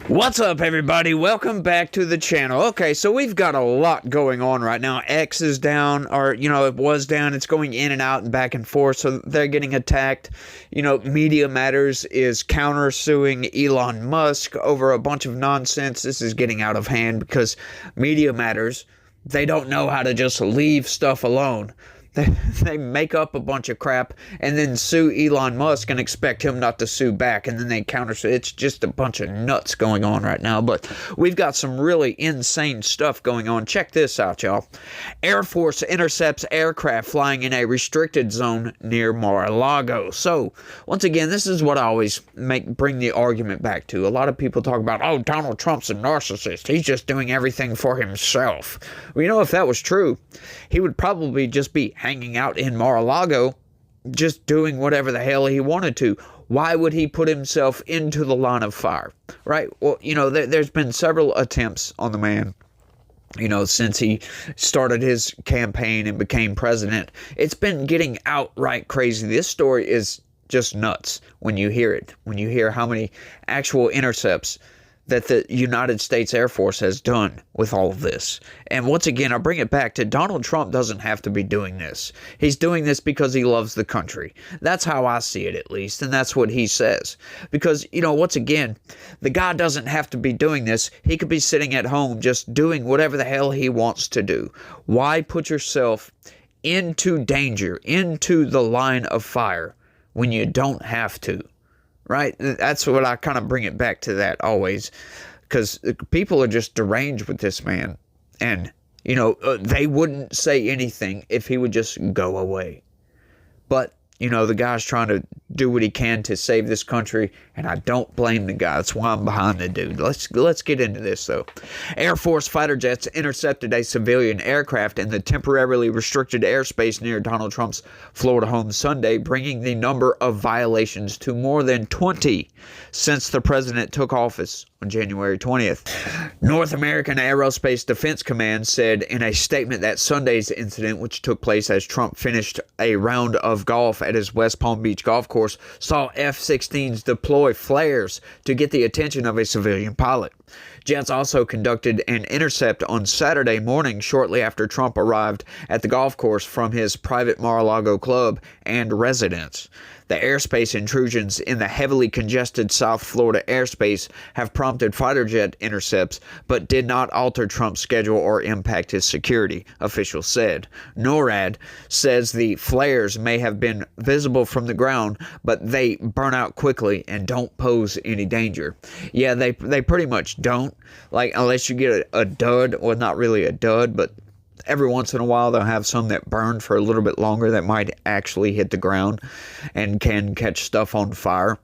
What's up, everybody? Welcome back to the channel. Okay, so we've got a lot going on right now. X is down, or, it was down. It's going in and out and back and forth, so they're getting attacked. Media Matters is countersuing Elon Musk over a bunch of nonsense. This is getting out of hand because Media Matters, they don't know how to just leave stuff alone. They make up a bunch of crap and then sue Elon Musk and expect him not to sue back, and then they countersue. It's just a bunch of nuts going on right now, but we've got some really insane stuff going on. Check this out, y'all. Air Force intercepts aircraft flying in a restricted zone near Mar-a-Lago. So, once again, this is what I always bring the argument back to. A lot of people talk about, oh, Donald Trump's a narcissist. He's just doing everything for himself. Well, if that was true, he would probably just be hanging out in Mar-a-Lago, just doing whatever the hell he wanted to. Why would he put himself into the line of fire, right? Well, there's been several attempts on the man, since he started his campaign and became president. It's been getting outright crazy. This story is just nuts when you hear it, when you hear how many actual intercepts that the United States Air Force has done with all of this. And once again, I bring it back to Donald Trump doesn't have to be doing this. He's doing this because he loves the country. That's how I see it, at least, and that's what he says. Because, once again, the guy doesn't have to be doing this. He could be sitting at home just doing whatever the hell he wants to do. Why put yourself into danger, into the line of fire, when you don't have to? Right? That's what I kind of bring it back to that always, because people are just deranged with this man. And, they wouldn't say anything if he would just go away. But, the guy's trying to do what he can to save this country, and I don't blame the guy. That's why I'm behind the dude. Let's get into this, though. Air Force fighter jets intercepted a civilian aircraft in the temporarily restricted airspace near Donald Trump's Florida home Sunday, bringing the number of violations to more than 20 since the president took office on January 20th. North American Aerospace Defense Command said in a statement that Sunday's incident, which took place as Trump finished a round of golf at his West Palm Beach golf course, saw F-16s deploy flares to get the attention of a civilian pilot. Jets also conducted an intercept on Saturday morning shortly after Trump arrived at the golf course from his private Mar-a-Lago club and residence. The airspace intrusions in the heavily congested South Florida airspace have prompted fighter jet intercepts, but did not alter Trump's schedule or impact his security, officials said. NORAD says the flares may have been visible from the ground, but they burn out quickly and don't pose any danger. Yeah, they pretty much don't. Unless you get a dud, or not really a dud, but every once in a while they'll have some that burn for a little bit longer that might actually hit the ground and can catch stuff on fire.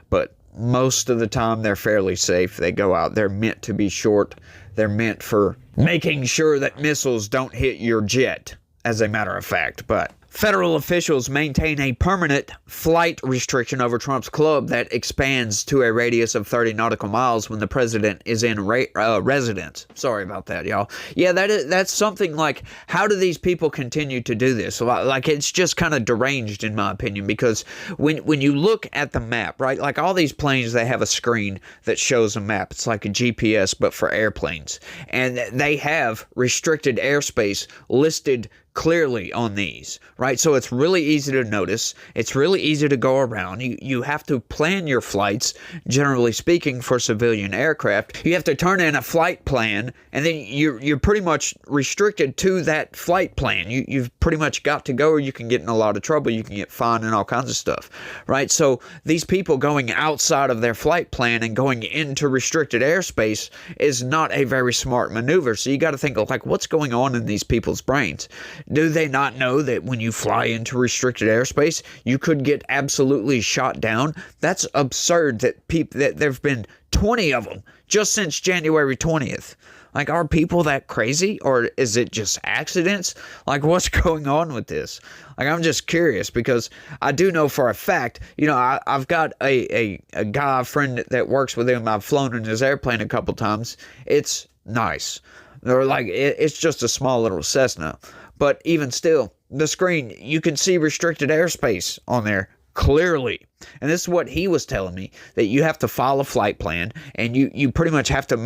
But most of the time they're fairly safe. They go out. They're meant to be short. They're meant for making sure that missiles don't hit your jet, as a matter of fact. But federal officials maintain a permanent flight restriction over Trump's club that expands to a radius of 30 nautical miles when the president is in residence. Sorry about that, y'all. Yeah, that's something like, how do these people continue to do this? It's just kind of deranged, in my opinion, because when you look at the map, right, like all these planes, they have a screen that shows a map. It's like a GPS, but for airplanes. And they have restricted airspace listed clearly on these, right? So it's really easy to notice. It's really easy to go around. You have to plan your flights, generally speaking, for civilian aircraft. You have to turn in a flight plan, and then you're pretty much restricted to that flight plan. You've pretty much got to go, or you can get in a lot of trouble. You can get fined and all kinds of stuff, right? So these people going outside of their flight plan and going into restricted airspace is not a very smart maneuver. So you got to think of, what's going on in these people's brains? Do they not know that when you fly into restricted airspace, you could get absolutely shot down? That's absurd that there have been 20 of them just since January 20th. Are people that crazy, or is it just accidents? What's going on with this? I'm just curious, because I do know for a fact, I've got a guy, a friend that works with him. I've flown in his airplane a couple times. It's nice. They're it's just a small little Cessna. But even still, the screen, you can see restricted airspace on there clearly. And this is what he was telling me, that you have to follow a flight plan, and you pretty much have to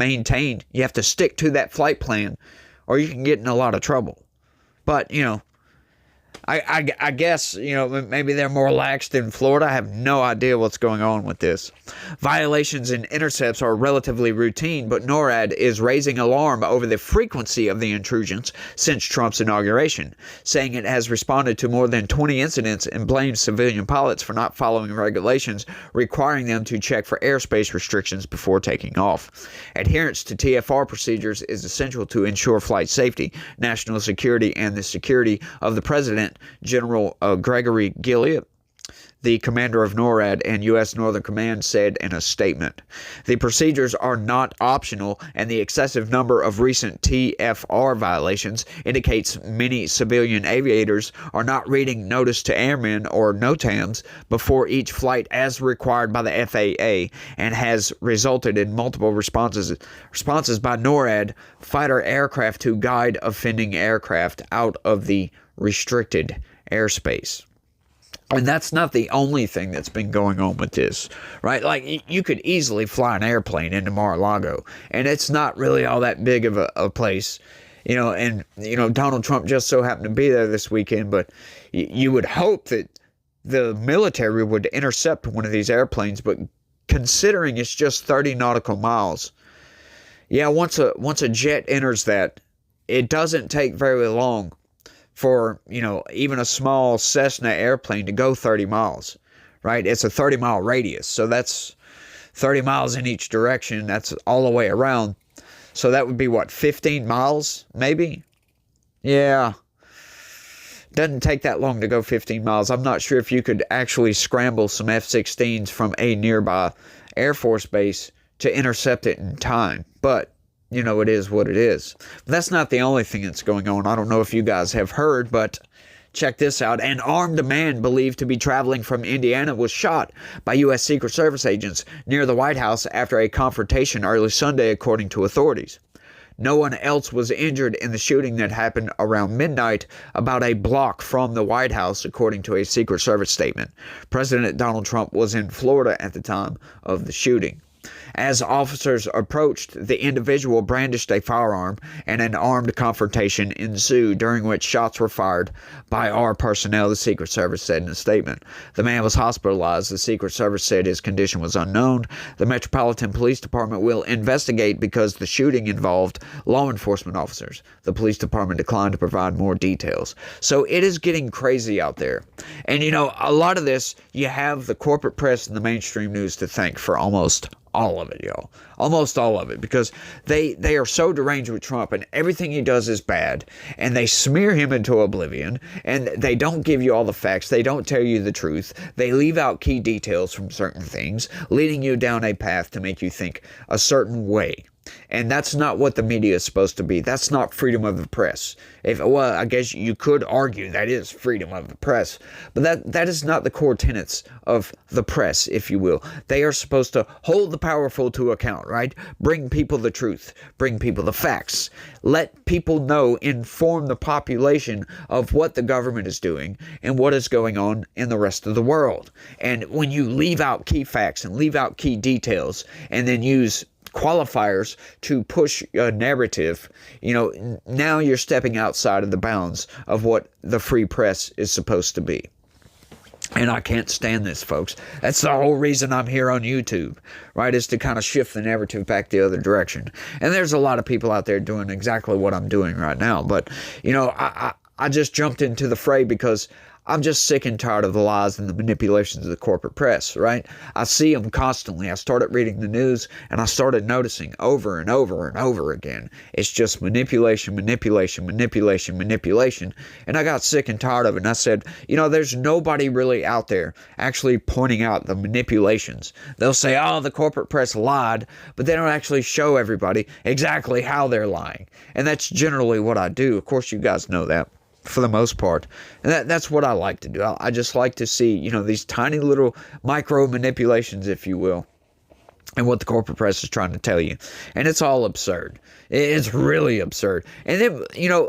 you have to stick to that flight plan, or you can get in a lot of trouble. But, I guess, maybe they're more lax than Florida. I have no idea what's going on with this. Violations and intercepts are relatively routine, but NORAD is raising alarm over the frequency of the intrusions since Trump's inauguration, saying it has responded to more than 20 incidents and blames civilian pilots for not following regulations requiring them to check for airspace restrictions before taking off. Adherence to TFR procedures is essential to ensure flight safety, national security, and the security of the president, General Gregory Gilyard, the commander of NORAD and U.S. Northern Command, said in a statement. The procedures are not optional, and the excessive number of recent TFR violations indicates many civilian aviators are not reading Notice to Airmen, or NOTAMs, before each flight as required by the FAA, and has resulted in multiple responses by NORAD fighter aircraft to guide offending aircraft out of the restricted airspace. And that's not the only thing that's been going on with this, right? Like, you could easily fly an airplane into Mar-a-Lago, and it's not really all that big of a place, and Donald Trump just so happened to be there this weekend, but you would hope that the military would intercept one of these airplanes. But considering it's just 30 nautical miles, once a jet enters that, it doesn't take very long for, even a small Cessna airplane to go 30 miles, right? It's a 30-mile radius, so that's 30 miles in each direction. That's all the way around. So that would be, 15 miles, maybe? Yeah. Doesn't take that long to go 15 miles. I'm not sure if you could actually scramble some F-16s from a nearby Air Force base to intercept it in time, but it is what it is. But that's not the only thing that's going on. I don't know if you guys have heard, but check this out. An armed man believed to be traveling from Indiana was shot by U.S. Secret Service agents near the White House after a confrontation early Sunday, according to authorities. No one else was injured in the shooting that happened around midnight, about a block from the White House, according to a Secret Service statement. President Donald Trump was in Florida at the time of the shooting. As officers approached, the individual brandished a firearm, and an armed confrontation ensued, during which shots were fired by our personnel, the Secret Service said in a statement. The man was hospitalized. The Secret Service said his condition was unknown. The Metropolitan Police Department will investigate because the shooting involved law enforcement officers. The police department declined to provide more details. So it is getting crazy out there. And, a lot of this, you have the corporate press and the mainstream news to thank for almost all of it, y'all. Almost all of it, because they are so deranged with Trump, and everything he does is bad, and they smear him into oblivion, and they don't give you all the facts. They don't tell you the truth. They leave out key details from certain things, leading you down a path to make you think a certain way. And that's not what the media is supposed to be. That's not freedom of the press. I guess you could argue that is freedom of the press, but that is not the core tenets of the press, if you will. They are supposed to hold the powerful to account, right? Bring people the truth, bring people the facts, let people know, inform the population of what the government is doing and what is going on in the rest of the world. And when you leave out key facts and leave out key details, and then use qualifiers to push a narrative, now you're stepping outside of the bounds of what the free press is supposed to be. And I can't stand this, folks. That's the whole reason I'm here on YouTube, right, is to kind of shift the narrative back the other direction. And there's a lot of people out there doing exactly what I'm doing right now. But, I just jumped into the fray because I'm just sick and tired of the lies and the manipulations of the corporate press, right? I see them constantly. I started reading the news, and I started noticing over and over and over again. It's just manipulation, manipulation, manipulation, manipulation. And I got sick and tired of it. And I said, there's nobody really out there actually pointing out the manipulations. They'll say, the corporate press lied, but they don't actually show everybody exactly how they're lying. And that's generally what I do. Of course, you guys know that, for the most part. And that's what I like to do. I just like to see, these tiny little micro manipulations, if you will. and what the corporate press is trying to tell you. And it's all absurd. It's really absurd. And then,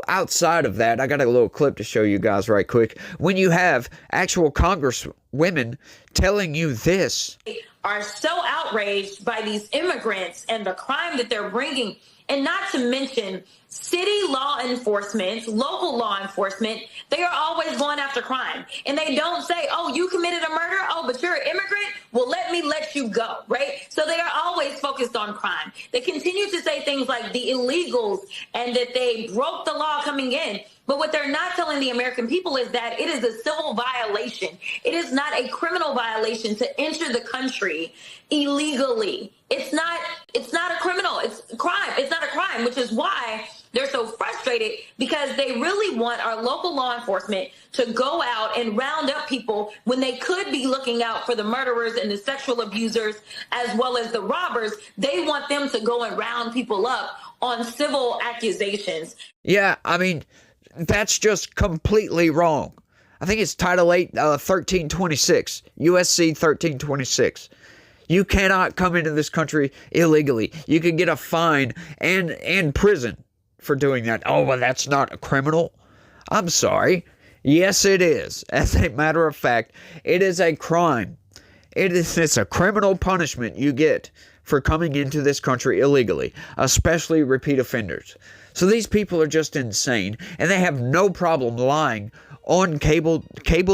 outside of that, I got a little clip to show you guys right quick. When you have actual congresswomen telling you this. Are so outraged by these immigrants and the crime that they're bringing, and not to mention city law enforcement, local law enforcement, they are always going after crime. And they don't say, oh, you committed a murder? Oh, but you're an immigrant? Well, let you go, right? So they are always focused on crime. They continue to say things like the illegals and that they broke the law coming in. But what they're not telling the American people is that it is a civil violation. It is not a criminal violation to enter the country illegally. It's not a criminal. It's a crime. It's not a crime, which is why they're so frustrated, because they really want our local law enforcement to go out and round up people when they could be looking out for the murderers and the sexual abusers as well as the robbers. They want them to go and round people up on civil accusations. Yeah, I mean, that's just completely wrong. I think it's Title 8, 1326, USC 1326. You cannot come into this country illegally. You could get a fine and prison for doing that. Oh, well, that's not a criminal. I'm sorry. Yes, it is. As a matter of fact, it is a crime. It's a criminal punishment you get for coming into this country illegally, especially repeat offenders. So these people are just insane, and they have no problem lying on cable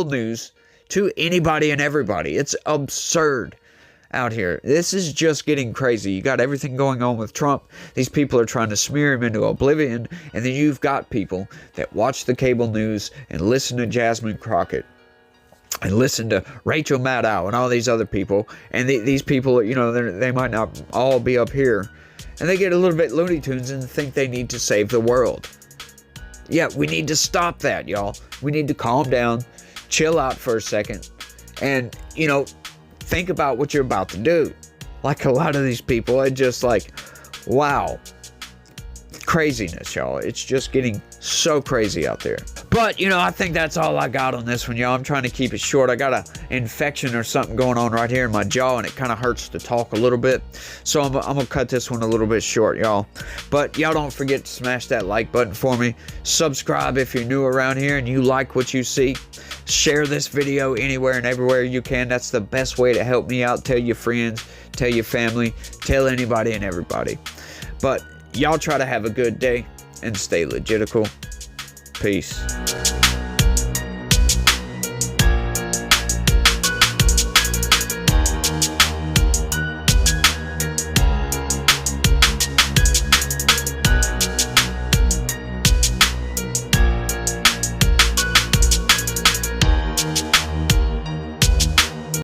news to anybody and everybody. It's absurd out here. This is just getting crazy. You got everything going on with Trump. These people are trying to smear him into oblivion, and then you've got people that watch the cable news and listen to Jasmine Crockett and listen to Rachel Maddow and all these other people, and these people, they might not all be up here, and they get a little bit Looney Tunes and think they need to save the world. Yeah, we need to stop that, y'all. We need to calm down, chill out for a second, and, think about what you're about to do. Like a lot of these people, it's just like, wow. Craziness, y'all. It's just getting so crazy out there. But, I think that's all I got on this one, y'all. I'm trying to keep it short. I got an infection or something going on right here in my jaw, and it kind of hurts to talk a little bit. So I'm going to cut this one a little bit short, y'all. But y'all don't forget to smash that like button for me. Subscribe if you're new around here and you like what you see. Share this video anywhere and everywhere you can. That's the best way to help me out. Tell your friends, tell your family, tell anybody and everybody. But y'all try to have a good day and stay legitical. Peace.